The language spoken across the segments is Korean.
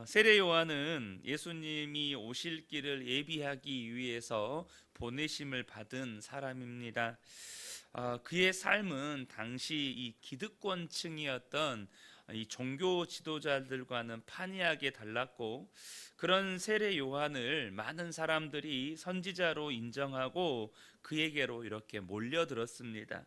세례 요한은 예수님이 오실 길을 예비하기 위해서 보내심을 받은 사람입니다. 그의 삶은 당시 이 기득권층이었던 이 종교 지도자들과는 판이하게 달랐고, 그런 세례 요한을 많은 사람들이 선지자로 인정하고 그에게로 이렇게 몰려들었습니다.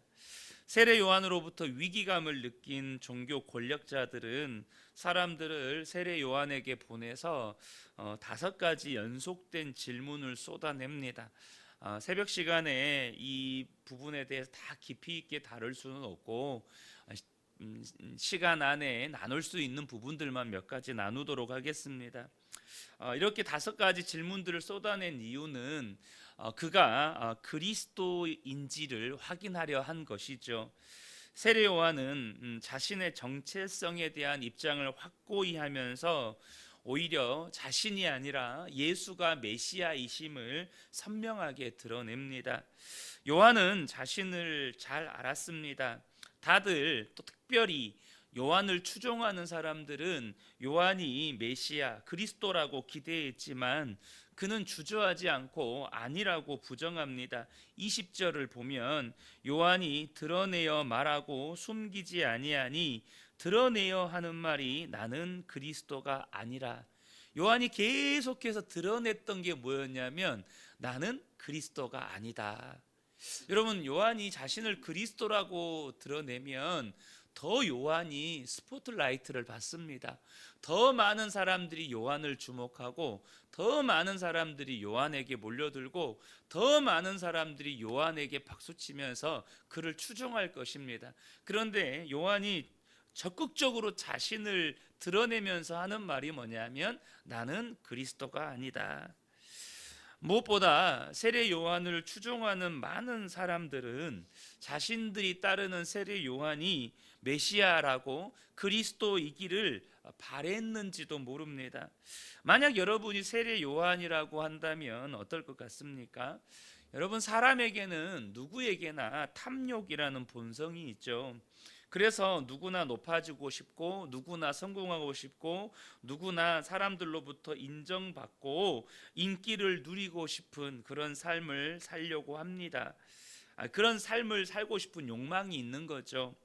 세례 요한으로부터 위기감을 느낀 종교 권력자들은 사람들을 세례 요한에게 보내서 5가지 연속된 질문을 쏟아냅니다. 새벽 시간에 이 부분에 대해서 다 깊이 있게 다룰 수는 없고, 시간 안에 나눌 수 있는 부분들만 몇 가지 나누도록 하겠습니다. 이렇게 5가지 질문들을 쏟아낸 이유는 그가 그리스도인지를 확인하려 한 것이죠. 세례 요한은 자신의 정체성에 대한 입장을 확고히 하면서 오히려 자신이 아니라 예수가 메시아이심을 선명하게 드러냅니다. 요한은 자신을 잘 알았습니다. 다들 또 특별히 요한을 추종하는 사람들은 요한이 메시아 그리스도라고 기대했지만 그는 주저하지 않고 아니라고 부정합니다. 20절을 보면 요한이 드러내어 말하고 숨기지 아니하니, 드러내어 하는 말이 나는 그리스도가 아니라. 요한이 계속해서 드러냈던 게 뭐였냐면 나는 그리스도가 아니다. 여러분, 요한이 자신을 그리스도라고 드러내면 더 요한이 스포트라이트를 받습니다. 더 많은 사람들이 요한을 주목하고, 더 많은 사람들이 요한에게 몰려들고, 더 많은 사람들이 요한에게 박수치면서 그를 추종할 것입니다. 그런데 요한이 적극적으로 자신을 드러내면서 하는 말이 뭐냐면 나는 그리스도가 아니다. 무엇보다 세례 요한을 추종하는 많은 사람들은 자신들이 따르는 세례 요한이 메시아라고 그리스도이기를 바랬는지도 모릅니다. 만약 여러분이 세례 요한이라고 한다면 어떨 것 같습니까? 여러분, 사람에게는 누구에게나 탐욕이라는 본성이 있죠. 그래서 누구나 높아지고 싶고, 누구나 성공하고 싶고, 누구나 사람들로부터 인정받고 인기를 누리고 싶은 그런 삶을 살려고 합니다. 그런 삶을 살고 싶은 욕망이 있는 거죠.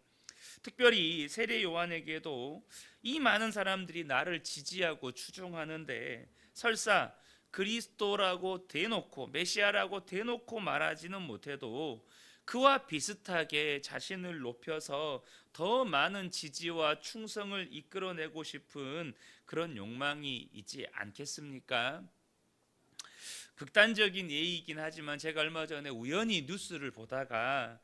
특별히 세례 요한에게도 이 많은 사람들이 나를 지지하고 추종하는데 설사 그리스도라고 대놓고 메시아라고 대놓고 말하지는 못해도 그와 비슷하게 자신을 높여서 더 많은 지지와 충성을 이끌어내고 싶은 그런 욕망이 있지 않겠습니까? 극단적인 예이긴 하지만 제가 얼마 전에 우연히 뉴스를 보다가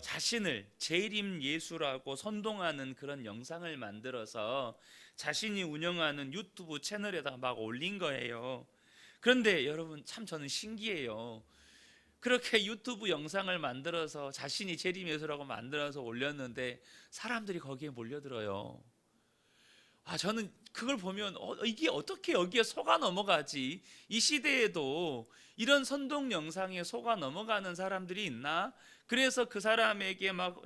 자신을 재림 예수라고 선동하는 그런 영상을 만들어서 자신이 운영하는 유튜브 채널에다 막 올린 거예요. 그런데 여러분, 참 저는 신기해요. 그렇게 유튜브 영상을 만들어서 자신이 재림 예수라고 만들어서 올렸는데 사람들이 거기에 몰려들어요. 저는 그걸 보면 이게 어떻게 여기에 속아 넘어가지? 이 시대에도 이런 선동 영상에 속아 넘어가는 사람들이 있나? 그래서 그 사람에게 막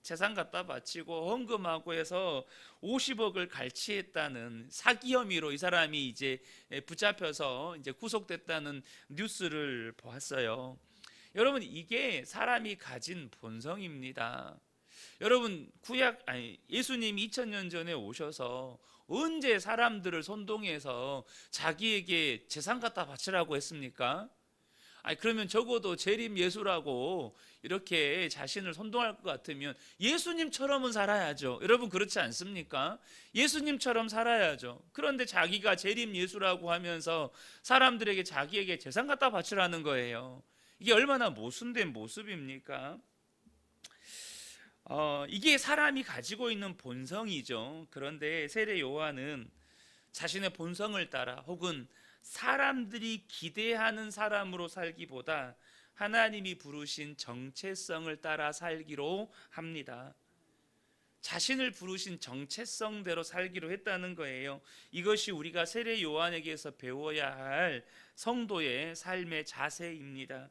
재산 갖다 바치고 헌금하고 해서 50억을 갈취했다는 사기 혐의로 이 사람이 이제 붙잡혀서 이제 구속됐다는 뉴스를 보았어요. 여러분, 이게 사람이 가진 본성입니다. 여러분, 예수님이 2000년 전에 오셔서 언제 사람들을 선동해서 자기에게 재산 갖다 바치라고 했습니까? 그러면 적어도 재림 예수라고 이렇게 자신을 선동할 것 같으면 예수님처럼은 살아야죠. 여러분, 그렇지 않습니까? 예수님처럼 살아야죠. 그런데 자기가 재림 예수라고 하면서 사람들에게 자기에게 재산 갖다 바치라는 거예요. 이게 얼마나 모순된 모습입니까? 이게 사람이 가지고 있는 본성이죠. 그런데 세례 요한은 자신의 본성을 따라 혹은 사람들이 기대하는 사람으로 살기보다 하나님이 부르신 정체성을 따라 살기로 합니다. 자신을 부르신 정체성대로 살기로 했다는 거예요. 이것이 우리가 세례 요한에게서 배워야 할 성도의 삶의 자세입니다.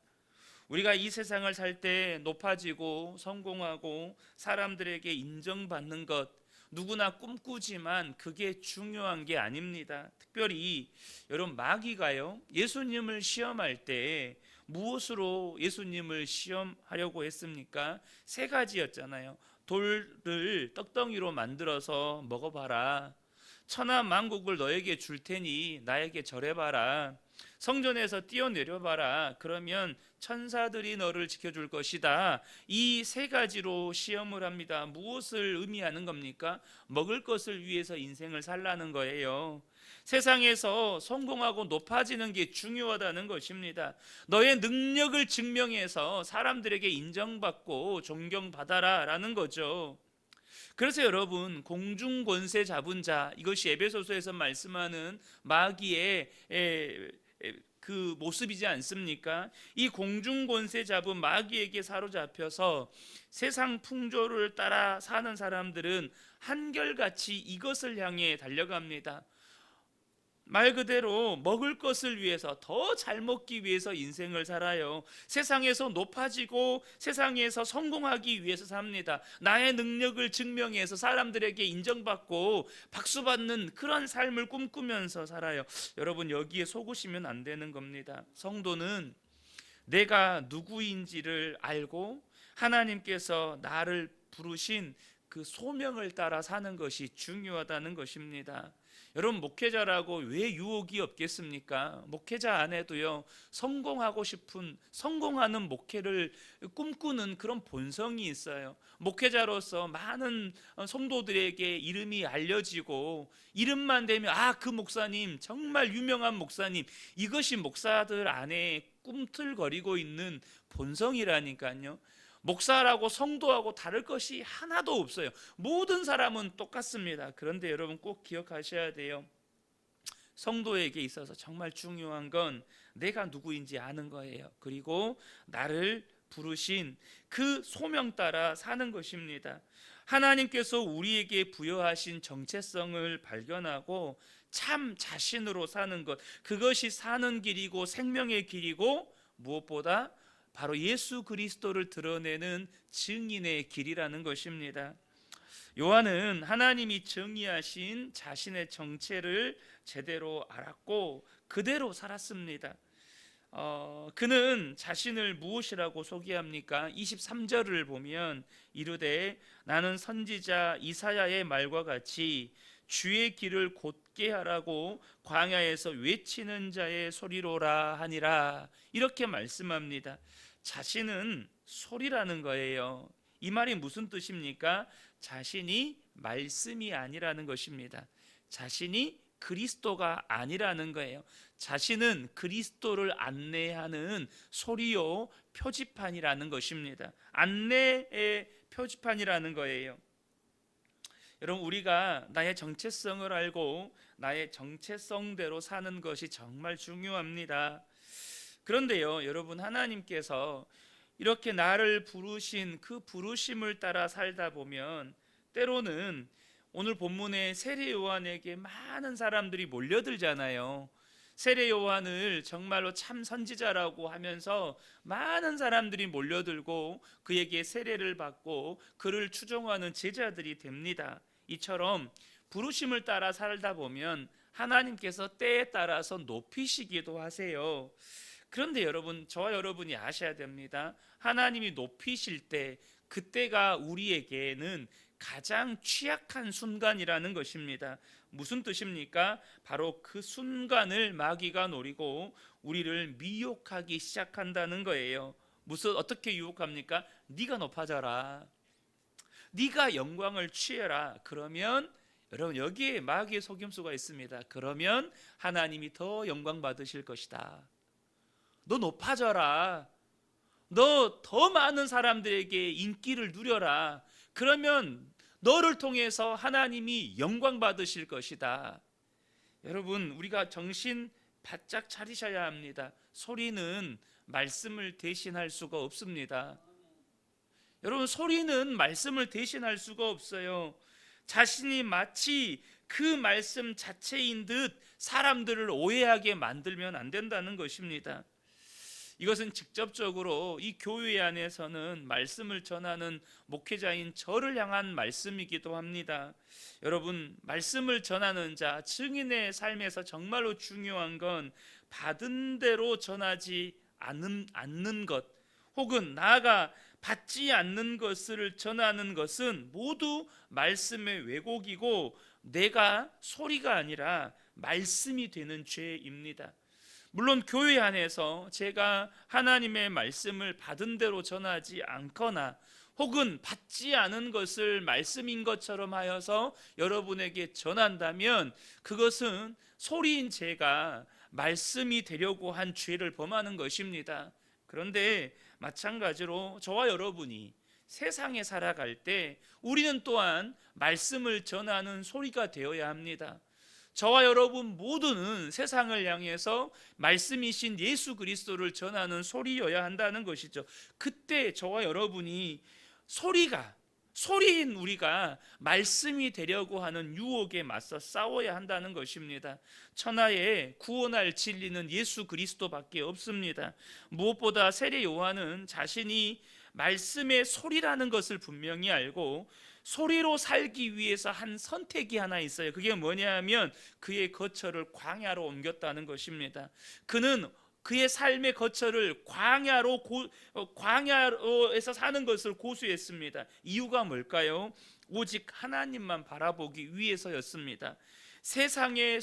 우리가 이 세상을 살 때 높아지고 성공하고 사람들에게 인정받는 것, 누구나 꿈꾸지만 그게 중요한 게 아닙니다. 특별히 여러분, 마귀가요, 예수님을 시험할 때 무엇으로 예수님을 시험하려고 했습니까? 세 가지였잖아요. 돌을 떡덩이로 만들어서 먹어봐라. 천하 만국을 너에게 줄 테니 나에게 절해봐라. 성전에서 뛰어내려봐라. 그러면 천사들이 너를 지켜줄 것이다. 이 세 가지로 시험을 합니다. 무엇을 의미하는 겁니까? 먹을 것을 위해서 인생을 살라는 거예요. 세상에서 성공하고 높아지는 게 중요하다는 것입니다. 너의 능력을 증명해서 사람들에게 인정받고 존경받아라 라는 거죠. 그래서 여러분, 공중권세 잡은 자, 이것이 에베소서에서 말씀하는 마귀의 그 모습이지 않습니까? 이 공중권세 잡은 마귀에게 사로잡혀서 세상 풍조를 따라 사는 사람들은 한결같이 이것을 향해 달려갑니다. 말 그대로 먹을 것을 위해서, 더 잘 먹기 위해서 인생을 살아요. 세상에서 높아지고 세상에서 성공하기 위해서 삽니다. 나의 능력을 증명해서 사람들에게 인정받고 박수받는 그런 삶을 꿈꾸면서 살아요. 여러분, 여기에 속으시면 안 되는 겁니다. 성도는 내가 누구인지를 알고 하나님께서 나를 부르신 그 소명을 따라 사는 것이 중요하다는 것입니다. 여러분, 목회자라고 왜 유혹이 없겠습니까? 목회자 안에도요, 성공하고 싶은, 성공하는 목회를 꿈꾸는 그런 본성이 있어요. 목회자로서 많은 성도들에게 이름이 알려지고, 이름만 되면 그 목사님 정말 유명한 목사님, 이것이 목사들 안에 꿈틀거리고 있는 본성이라니까요. 목사라고 성도하고 다를 것이 하나도 없어요. 모든 사람은 똑같습니다. 그런데 여러분, 꼭 기억하셔야 돼요. 성도에게 있어서 정말 중요한 건 내가 누구인지 아는 거예요. 그리고 나를 부르신 그 소명 따라 사는 것입니다. 하나님께서 우리에게 부여하신 정체성을 발견하고 참 자신으로 사는 것, 그것이 사는 길이고 생명의 길이고, 무엇보다 바로 예수 그리스도를 드러내는 증인의 길이라는 것입니다. 요한은 하나님이 정의하신 자신의 정체를 제대로 알았고 그대로 살았습니다. 그는 자신을 무엇이라고 소개합니까? 23절을 보면 이르되 나는 선지자 이사야의 말과 같이 주의 길을 곧게 하라고 광야에서 외치는 자의 소리로라 하니라, 이렇게 말씀합니다. 자신은 소리라는 거예요. 이 말이 무슨 뜻입니까? 자신이 말씀이 아니라는 것입니다. 자신이 그리스도가 아니라는 거예요. 자신은 그리스도를 안내하는 소리요 표지판이라는 것입니다. 안내의 표지판이라는 거예요. 여러분, 우리가 나의 정체성을 알고 나의 정체성대로 사는 것이 정말 중요합니다. 그런데요, 여러분, 하나님께서 이렇게 나를 부르신 그 부르심을 따라 살다 보면 때로는 오늘 본문의 세례 요한에게 많은 사람들이 몰려들잖아요. 세례 요한을 정말로 참 선지자라고 하면서 많은 사람들이 몰려들고 그에게 세례를 받고 그를 추종하는 제자들이 됩니다. 이처럼 부르심을 따라 살다 보면 하나님께서 때에 따라서 높이시기도 하세요. 그런데 여러분, 저와 여러분이 아셔야 됩니다. 하나님이 높이실 때 그때가 우리에게는 가장 취약한 순간이라는 것입니다. 무슨 뜻입니까? 바로 그 순간을 마귀가 노리고 우리를 미혹하기 시작한다는 거예요. 어떻게 유혹합니까? 네가 높아져라, 네가 영광을 취해라. 그러면 여러분, 여기에 마귀의 속임수가 있습니다. 그러면 하나님이 더 영광 받으실 것이다. 너 높아져라, 너 더 많은 사람들에게 인기를 누려라. 그러면 너를 통해서 하나님이 영광 받으실 것이다. 여러분, 우리가 정신 바짝 차리셔야 합니다. 소리는 말씀을 대신할 수가 없습니다. 여러분, 소리는 말씀을 대신할 수가 없어요. 자신이 마치 그 말씀 자체인 듯 사람들을 오해하게 만들면 안 된다는 것입니다. 이것은 직접적으로 이 교회 안에서는 말씀을 전하는 목회자인 저를 향한 말씀이기도 합니다. 여러분, 말씀을 전하는 자, 증인의 삶에서 정말로 중요한 건 받은 대로 전하지 않는 것, 혹은 나아가 받지 않는 것을 전하는 것은 모두 말씀의 왜곡이고 내가 소리가 아니라 말씀이 되는 죄입니다. 물론 교회 안에서 제가 하나님의 말씀을 받은 대로 전하지 않거나 혹은 받지 않은 것을 말씀인 것처럼 하여서 여러분에게 전한다면 그것은 소리인 제가 말씀이 되려고 한 죄를 범하는 것입니다. 그런데 마찬가지로 저와 여러분이 세상에 살아갈 때 우리는 또한 말씀을 전하는 소리가 되어야 합니다. 저와 여러분 모두는 세상을 향해서 말씀이신 예수 그리스도를 전하는 소리여야 한다는 것이죠. 그때 저와 여러분이 소리인 우리가 말씀이 되려고 하는 유혹에 맞서 싸워야 한다는 것입니다. 천하에 구원할 진리는 예수 그리스도밖에 없습니다. 무엇보다 세례 요한은 자신이 말씀의 소리라는 것을 분명히 알고 소리로 살기 위해서 한 선택이 하나 있어요. 그게 뭐냐 하면 그의 거처를 광야로 옮겼다는 것입니다. 그는 그의 삶의 거처를 광야로에서 사는 것을 고수했습니다. 이유가 뭘까요? 오직 하나님만 바라보기 위해서였습니다. 세상의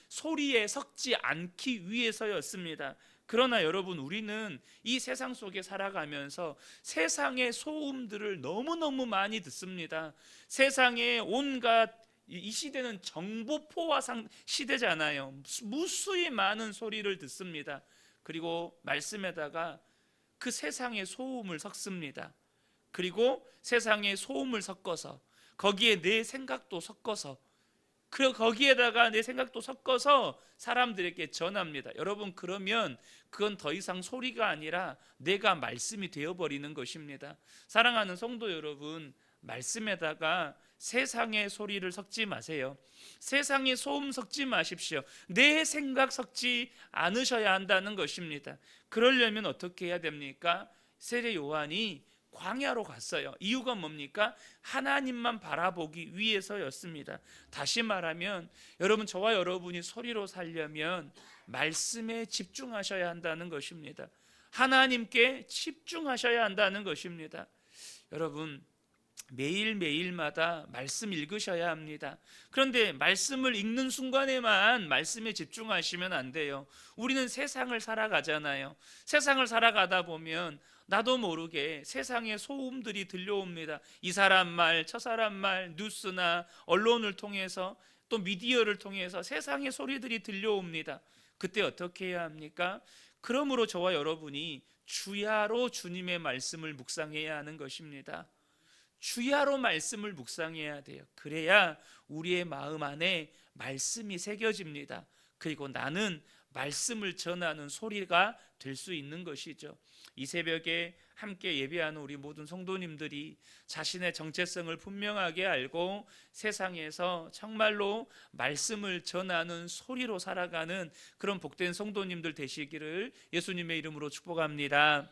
소리에 섞지 않기 위해서였습니다. 그러나 여러분, 우리는 이 세상 속에 살아가면서 세상의 소음들을 너무너무 많이 듣습니다. 세상의 온갖, 이 시대는 정보포화 시대잖아요. 무수히 많은 소리를 듣습니다. 그리고 말씀에다가 그 세상의 소음을 섞습니다. 그리고 세상의 소음을 섞어서 거기에 내 생각도 섞어서, 그리고 거기에다가 내 생각도 섞어서 사람들에게 전합니다. 여러분, 그러면 그건 더 이상 소리가 아니라 내가 말씀이 되어버리는 것입니다. 사랑하는 성도 여러분, 말씀에다가 세상의 소리를 섞지 마세요. 세상의 소음 섞지 마십시오. 내 생각 섞지 않으셔야 한다는 것입니다. 그러려면 어떻게 해야 됩니까? 세례 요한이 광야로 갔어요. 이유가 뭡니까? 하나님만 바라보기 위해서였습니다. 다시 말하면 여러분, 저와 여러분이 소리로 살려면 말씀에 집중하셔야 한다는 것입니다. 하나님께 집중하셔야 한다는 것입니다. 여러분, 매일매일마다 말씀 읽으셔야 합니다. 그런데 말씀을 읽는 순간에만 말씀에 집중하시면 안 돼요. 우리는 세상을 살아가잖아요. 세상을 살아가다 보면 나도 모르게 세상의 소음들이 들려옵니다. 이 사람 말, 저 사람 말, 뉴스나 언론을 통해서, 또 미디어를 통해서 세상의 소리들이 들려옵니다. 그때 어떻게 해야 합니까? 그러므로 저와 여러분이 주야로 주님의 말씀을 묵상해야 하는 것입니다. 주야로 말씀을 묵상해야 돼요. 그래야 우리의 마음 안에 말씀이 새겨집니다. 그리고 나는 말씀을 전하는 소리가 될 수 있는 것이죠. 이 새벽에 함께 예배하는 우리 모든 성도님들이 자신의 정체성을 분명하게 알고 세상에서 정말로 말씀을 전하는 소리로 살아가는 그런 복된 성도님들 되시기를 예수님의 이름으로 축복합니다.